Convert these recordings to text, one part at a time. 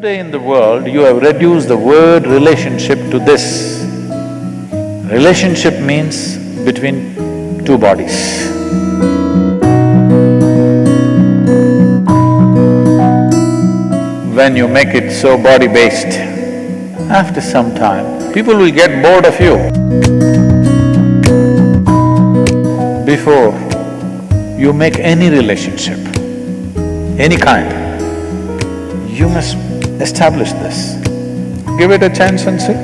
Today in the world, you have reduced the word relationship to this. Relationship means between two bodies. When you make it so body-based, after some time, people will get bored of you. Before you make any relationship, any kind, you must establish this. Give it a chance and see.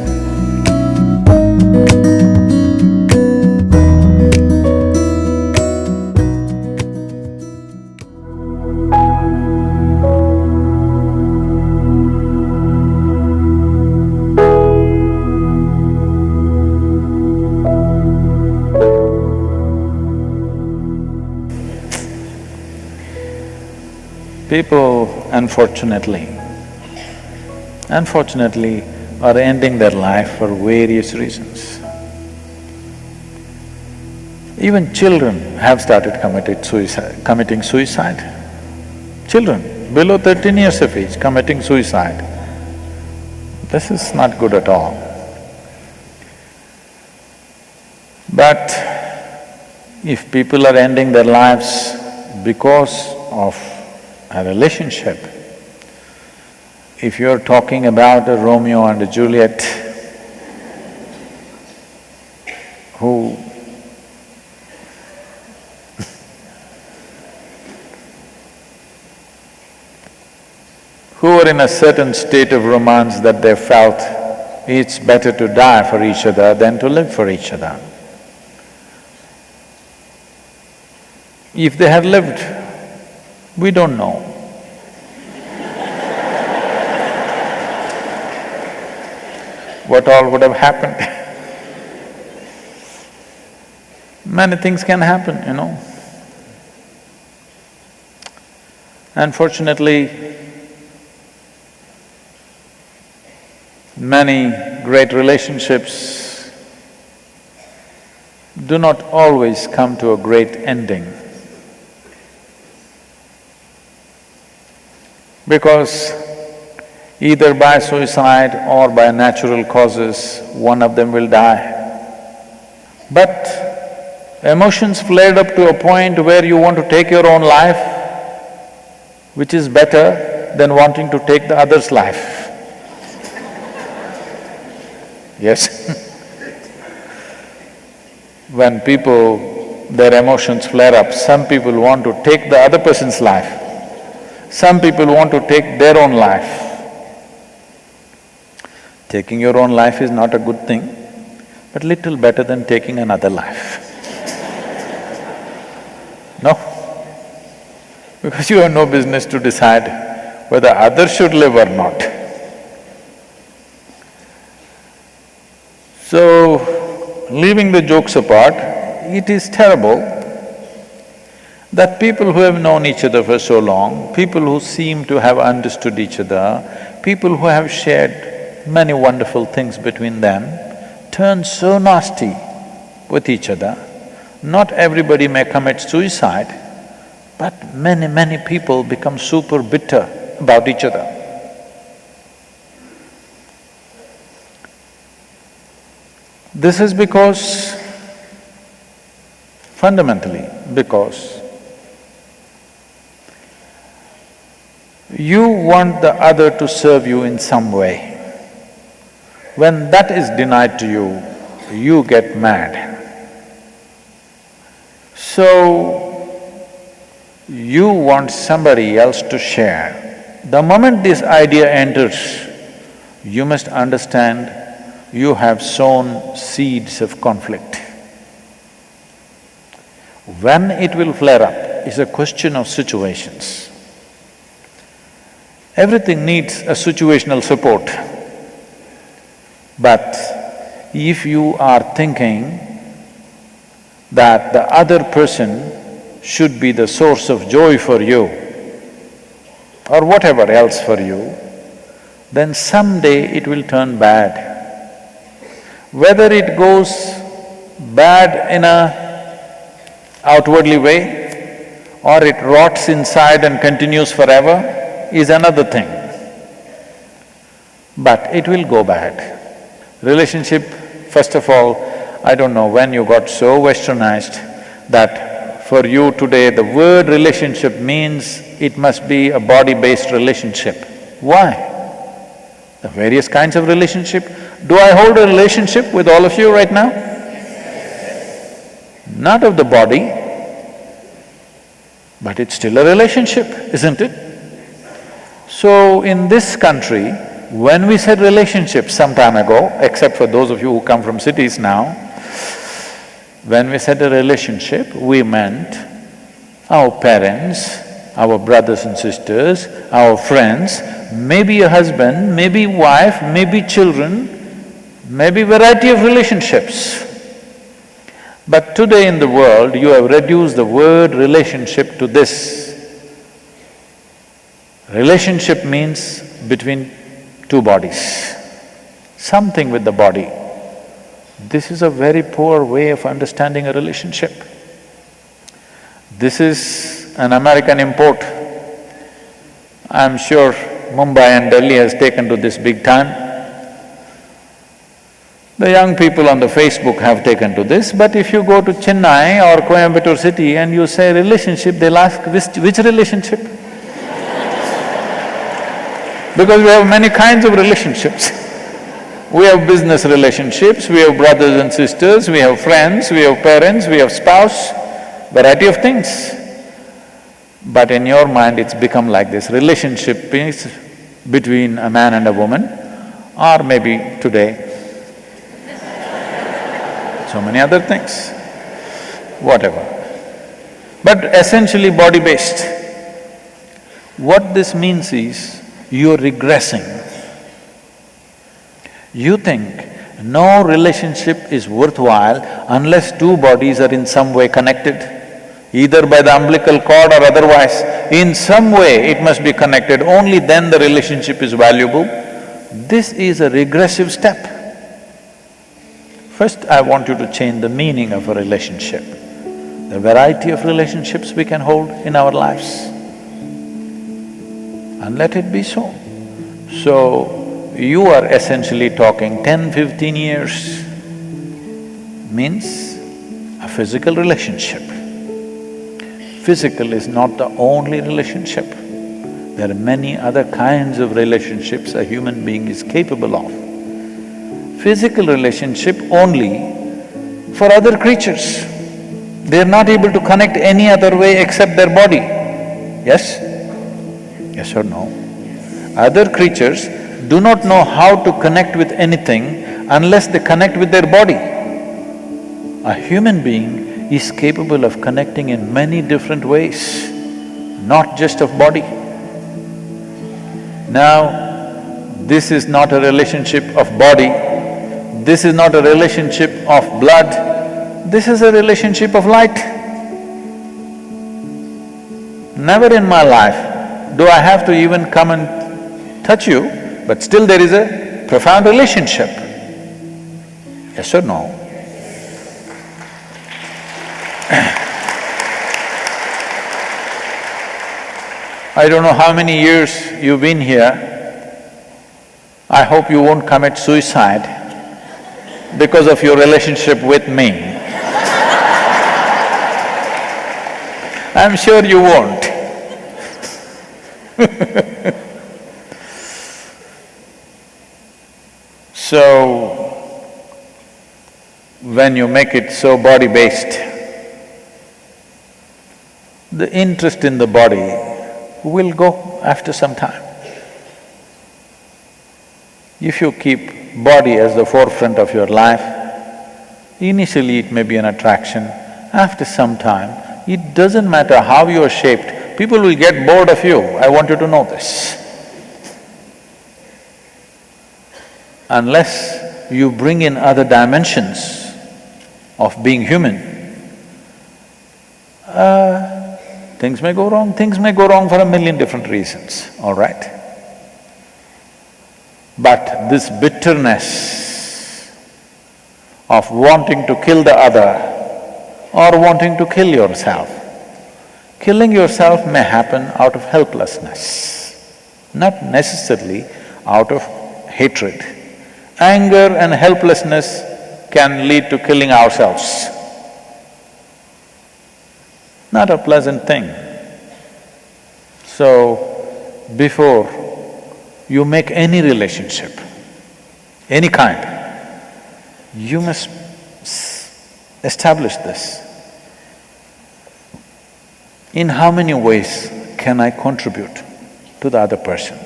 People, unfortunately, are ending their life for various reasons. Even children have started committing suicide. Children below 13 years of age committing suicide. This is not good at all. But if people are ending their lives because of a relationship, if you're talking about a Romeo and a Juliet who were in a certain state of romance that they felt it's better to die for each other than to live for each other. If they had lived, we don't know. What all would have happened? Many things can happen, you know. Unfortunately, many great relationships do not always come to a great ending. Because either by suicide or by natural causes, one of them will die. But emotions flared up to a point where you want to take your own life, which is better than wanting to take the other's life. Yes. When their emotions flare up, some people want to take the other person's life. Some people want to take their own life. Taking your own life is not a good thing, but little better than taking another life. No? Because you have no business to decide whether others should live or not. So, leaving the jokes apart, it is terrible that people who have known each other for so long, people who seem to have understood each other, people who have shared many wonderful things between them, turn so nasty with each other. Not everybody may commit suicide, but many people become super bitter about each other. This is fundamentally because you want the other to serve you in some way. When that is denied to you, you get mad. So, you want somebody else to share. The moment this idea enters, you must understand you have sown seeds of conflict. When it will flare up is a question of situations. Everything needs a situational support. But if you are thinking that the other person should be the source of joy for you or whatever else for you, then someday it will turn bad. Whether it goes bad in a outwardly way or it rots inside and continues forever is another thing. but it will go bad. Relationship, first of all, I don't know when you got so westernized that for you today the word relationship means it must be a body-based relationship. Why? The various kinds of relationship. Do I hold a relationship with all of you right now? Not of the body, but it's still a relationship, isn't it? So in this country, when we said relationship some time ago, except for those of you who come from cities now, when we said a relationship, we meant our parents, our brothers and sisters, our friends, maybe a husband, maybe wife, maybe children, maybe variety of relationships. But today in the world, you have reduced the word relationship to this. Relationship means between two bodies, something with the body. This is a very poor way of understanding a relationship. This is an American import. I'm sure Mumbai and Delhi has taken to this big time. The young people on the Facebook have taken to this, but if you go to Chennai or Coimbatore city and you say relationship, they'll ask, which relationship? Because we have many kinds of relationships. We have business relationships, we have brothers and sisters, we have friends, we have parents, we have spouse, variety of things. But in your mind it's become like this, relationship is between a man and a woman, or maybe today, so many other things, whatever. But essentially body-based. What this means is, you're regressing. You think no relationship is worthwhile unless two bodies are in some way connected, either by the umbilical cord or otherwise. In some way it must be connected, only then the relationship is valuable. This is a regressive step. First, I want you to change the meaning of a relationship, the variety of relationships we can hold in our lives, and let it be so. So, you are essentially talking 10-15 years means a physical relationship. Physical is not the only relationship. There are many other kinds of relationships a human being is capable of. Physical relationship only for other creatures. They are not able to connect any other way except their body. Yes? Yes or no? Other creatures do not know how to connect with anything unless they connect with their body. A human being is capable of connecting in many different ways, not just of body. Now, this is not a relationship of body, this is not a relationship of blood, this is a relationship of light. Never in my life do I have to even come and touch you, but still there is a profound relationship. Yes or no? I don't know how many years you've been here. I hope you won't commit suicide because of your relationship with me. I'm sure you won't. So, when you make it so body-based, the interest in the body will go after some time. If you keep body as the forefront of your life, initially it may be an attraction, after some time, it doesn't matter how you are shaped, people will get bored of you, I want you to know this. Unless you bring in other dimensions of being human, things may go wrong. Things may go wrong for a million different reasons, all right? But this bitterness of wanting to kill the other or wanting to kill yourself, killing yourself may happen out of helplessness, not necessarily out of hatred. Anger and helplessness can lead to killing ourselves. Not a pleasant thing. So, before you make any relationship, any kind, you must establish this. In how many ways can I contribute to the other person?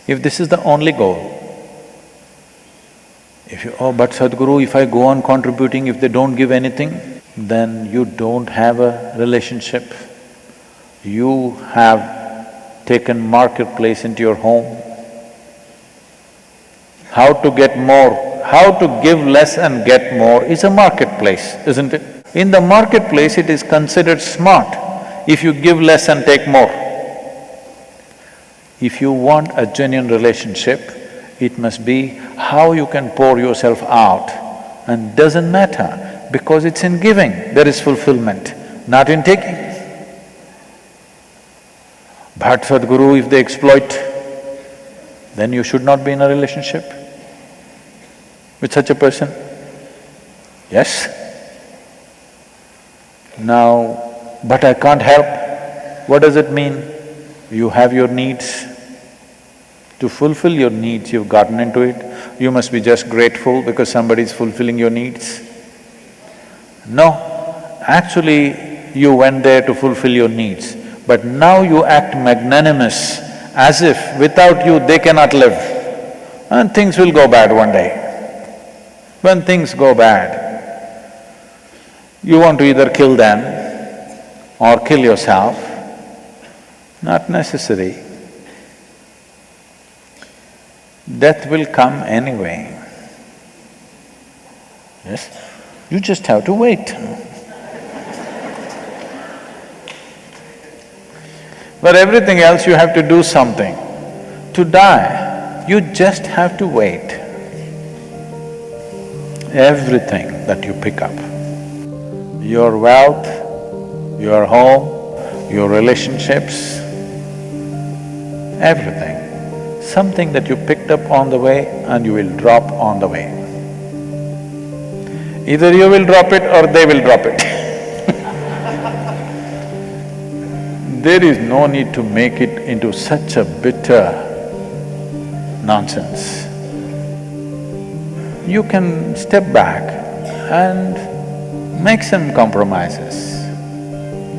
If this is the only goal, but Sadhguru, if I go on contributing, if they don't give anything, then you don't have a relationship. You have taken marketplace into your home. How to get more, how to give less and get more is a marketplace, isn't it? In the marketplace, it is considered smart if you give less and take more. If you want a genuine relationship, it must be how you can pour yourself out, and doesn't matter, because it's in giving there is fulfillment, not in taking. But Sadhguru, if they exploit, then you should not be in a relationship with such a person. Yes? Now, but I can't help. What does it mean? You have your needs. To fulfill your needs, you've gotten into it. You must be just grateful because somebody is fulfilling your needs. No, actually you went there to fulfill your needs, but now you act magnanimous as if without you they cannot live, and things will go bad one day. When things go bad, you want to either kill them or kill yourself. Not necessary. Death will come anyway. Yes? You just have to wait. But everything else you have to do something. To die, you just have to wait. Everything that you pick up, your wealth, your home, your relationships, everything, something that you picked up on the way and you will drop on the way. Either you will drop it or they will drop it. There is no need to make it into such a bitter nonsense. You can step back and make some compromises.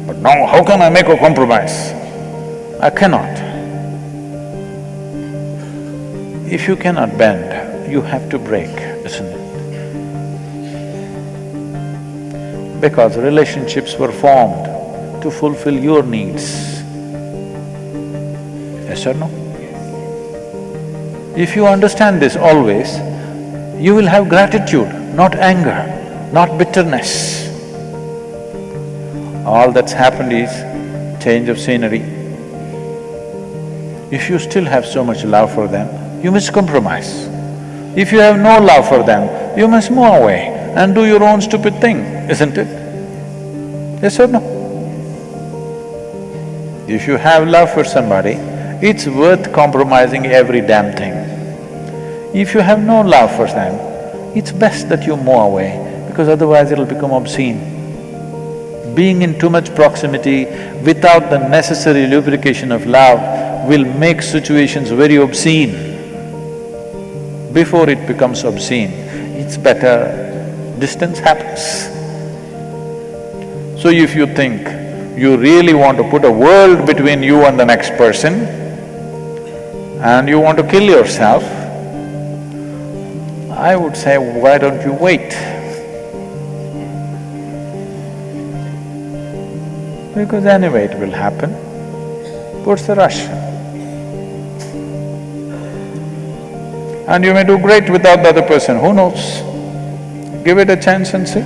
But now, how can I make a compromise? I cannot. If you cannot bend, you have to break, isn't it? Because relationships were formed to fulfill your needs. Yes or no? If you understand this always, you will have gratitude, not anger, not bitterness. All that's happened is change of scenery. If you still have so much love for them, you must compromise. If you have no love for them, you must move away and do your own stupid thing, isn't it? Yes or no? If you have love for somebody, it's worth compromising every damn thing. If you have no love for them, it's best that you move away, because otherwise it'll become obscene. Being in too much proximity without the necessary lubrication of love will make situations very obscene. Before it becomes obscene, it's better distance happens. So if you think you really want to put a world between you and the next person and you want to kill yourself, I would say, why don't you wait? Because anyway it will happen. What's the rush? And you may do great without the other person, who knows? Give it a chance and see.